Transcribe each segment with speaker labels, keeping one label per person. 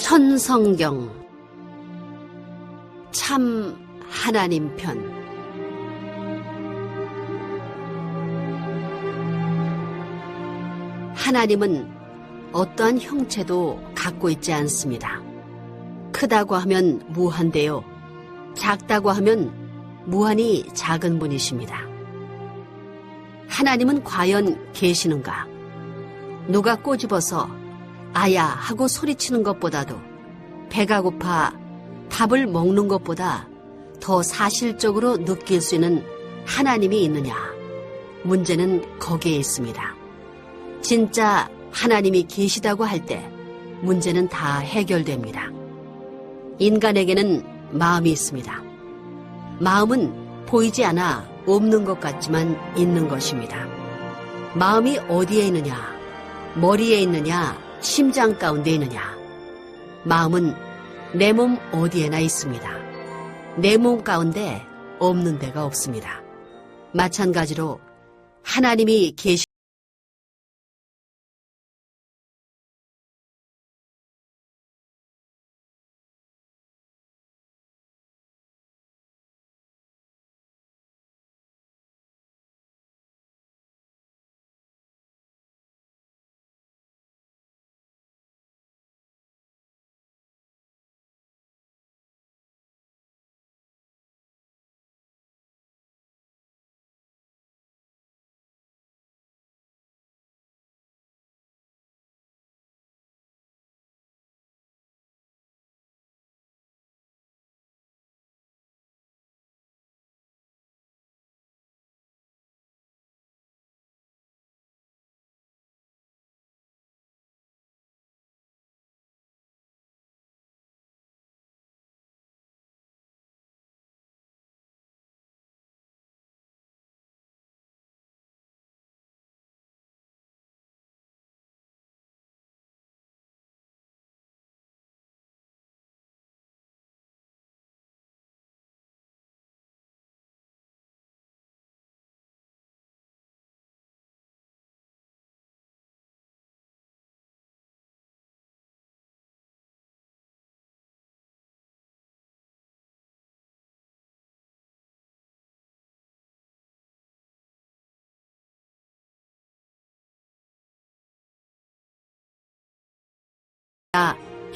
Speaker 1: 천성경 참 하나님 편. 하나님은 어떠한 형체도 갖고 있지 않습니다. 크다고 하면 무한대요, 작다고 하면 무한히 작은 분이십니다. 하나님은 과연 계시는가? 누가 꼬집어서 아야 하고 소리치는 것보다도 배가 고파 밥을 먹는 것보다 더 사실적으로 느낄 수 있는 하나님이 있느냐? 문제는 거기에 있습니다. 진짜 하나님이 계시다고 할 때 문제는 다 해결됩니다. 인간에게는 마음이 있습니다. 마음은 보이지 않아 없는 것 같지만 있는 것입니다. 마음이 어디에 있느냐? 머리에 있느냐? 심장 가운데 있느냐? 마음은 내 몸 어디에나 있습니다. 내 몸 가운데 없는 데가 없습니다. 마찬가지로 하나님이 계시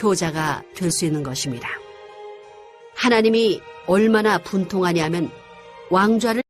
Speaker 1: 효자가 될 수 있는 것입니다. 하나님이 얼마나 분통하냐면 왕좌를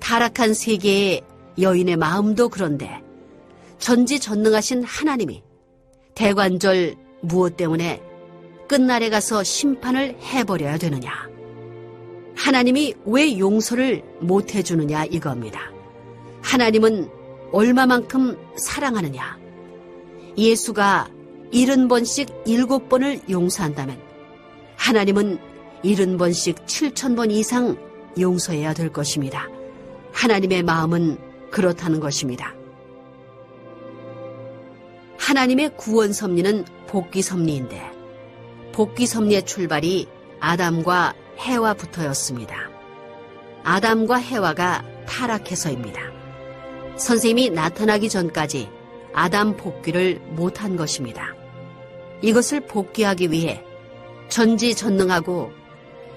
Speaker 1: 타락한 세계의 여인의 마음도 그런데 전지전능하신 하나님이 대관절 무엇 때문에 끝날에 가서 심판을 해버려야 되느냐? 하나님이 왜 용서를 못 해주느냐 이겁니다. 하나님은 얼마만큼 사랑하느냐? 예수가 70번씩 7번을 용서한다면 하나님은 70번씩 7000번 이상 용서해야 될 것입니다. 하나님의 마음은 그렇다는 것입니다. 하나님의 구원 섭리는 복귀 섭리인데 복귀 섭리의 출발이 아담과 해와부터였습니다. 아담과 해와가 타락해서입니다. 선생님이 나타나기 전까지 아담 복귀를 못한 것입니다. 이것을 복귀하기 위해 전지전능하고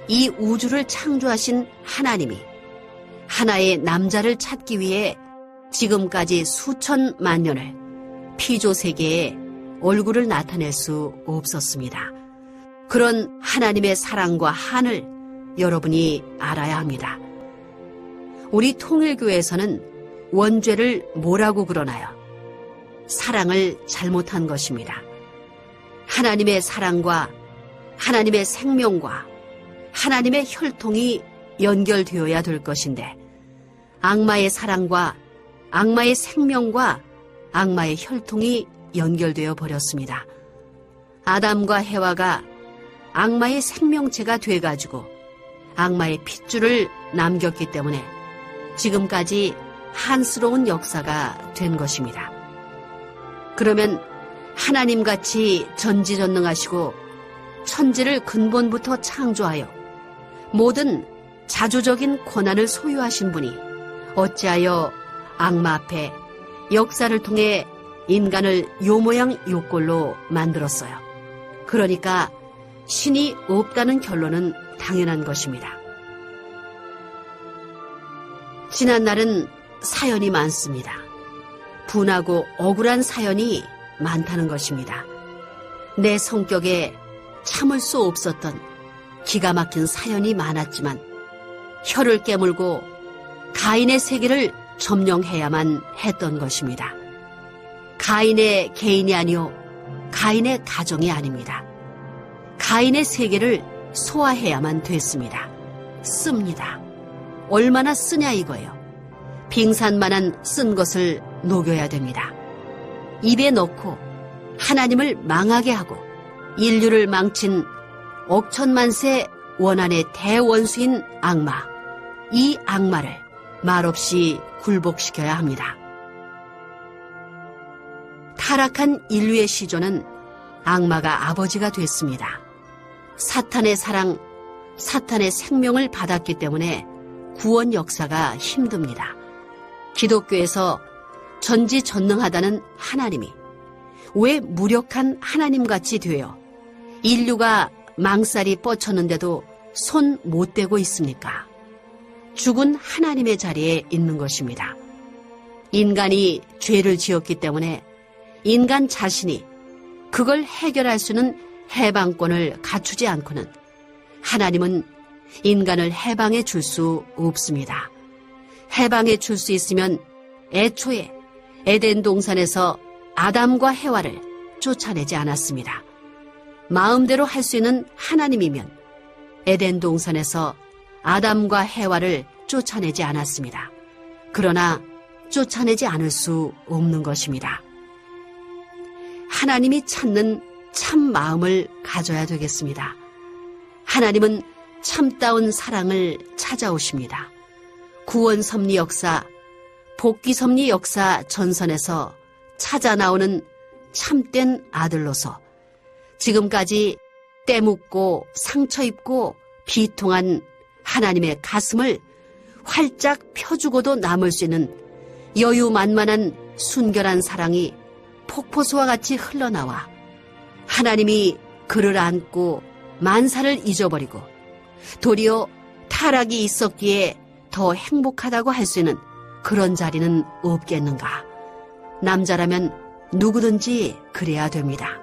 Speaker 1: 이 우주를 창조하신 하나님이 하나의 남자를 찾기 위해 지금까지 수천만 년을 피조 세계에 얼굴을 나타낼 수 없었습니다. 그런 하나님의 사랑과 한을 여러분이 알아야 합니다. 우리 통일교회에서는 원죄를 뭐라고 그러나요? 사랑을 잘못한 것입니다. 하나님의 사랑과 하나님의 생명과 하나님의 혈통이 연결되어야 될 것인데 악마의 사랑과 악마의 생명과 악마의 혈통이 연결되어 버렸습니다. 아담과 해와가 악마의 생명체가 돼가지고 악마의 핏줄을 남겼기 때문에 지금까지 한스러운 역사가 된 것입니다. 그러면 하나님같이 전지전능하시고 천지를 근본부터 창조하여 모든 자주적인 권한을 소유하신 분이 어찌하여 악마 앞에 역사를 통해 인간을 요 모양 요 꼴로 만들었어요. 그러니까 신이 없다는 결론은 당연한 것입니다. 지난날은 사연이 많습니다. 분하고 억울한 사연이 많다는 것입니다. 내 성격에 참을 수 없었던 기가 막힌 사연이 많았지만 혀를 깨물고 가인의 세계를 점령해야만 했던 것입니다. 가인의 개인이 아니요 가인의 가정이 아닙니다. 가인의 세계를 소화해야만 됐습니다. 씁니다. 얼마나 쓰냐 이거예요. 빙산만한 쓴 것을 녹여야 됩니다. 입에 넣고 하나님을 망하게 하고 인류를 망친 억천만세 원한의 대원수인 악마, 이 악마를 말없이 굴복시켜야 합니다. 타락한 인류의 시조는 악마가 아버지가 됐습니다. 사탄의 사랑, 사탄의 생명을 받았기 때문에 구원 역사가 힘듭니다. 기독교에서 전지전능하다는 하나님이 왜 무력한 하나님같이 되어 인류가 망살이 뻗쳤는데도 손 못 대고 있습니까? 죽은 하나님의 자리에 있는 것입니다. 인간이 죄를 지었기 때문에 인간 자신이 그걸 해결할 수는 해방권을 갖추지 않고는 하나님은 인간을 해방해 줄 수 없습니다. 해방해 줄 수 있으면 애초에 에덴 동산에서 아담과 해와를 쫓아내지 않았습니다. 마음대로 할 수 있는 하나님이면 에덴 동산에서 아담과 해와를 쫓아내지 않았습니다. 그러나 쫓아내지 않을 수 없는 것입니다. 하나님이 찾는 참 마음을 가져야 되겠습니다. 하나님은 참다운 사랑을 찾아오십니다. 구원 섭리 역사, 복귀 섭리 역사 전선에서 찾아 나오는 참된 아들로서 지금까지 때묻고 상처 입고 비통한 하나님의 가슴을 활짝 펴주고도 남을 수 있는 여유만만한 순결한 사랑이 폭포수와 같이 흘러나와 하나님이 그를 안고 만사를 잊어버리고 도리어 타락이 있었기에 더 행복하다고 할 수 있는 그런 자리는 없겠는가? 남자라면 누구든지 그래야 됩니다.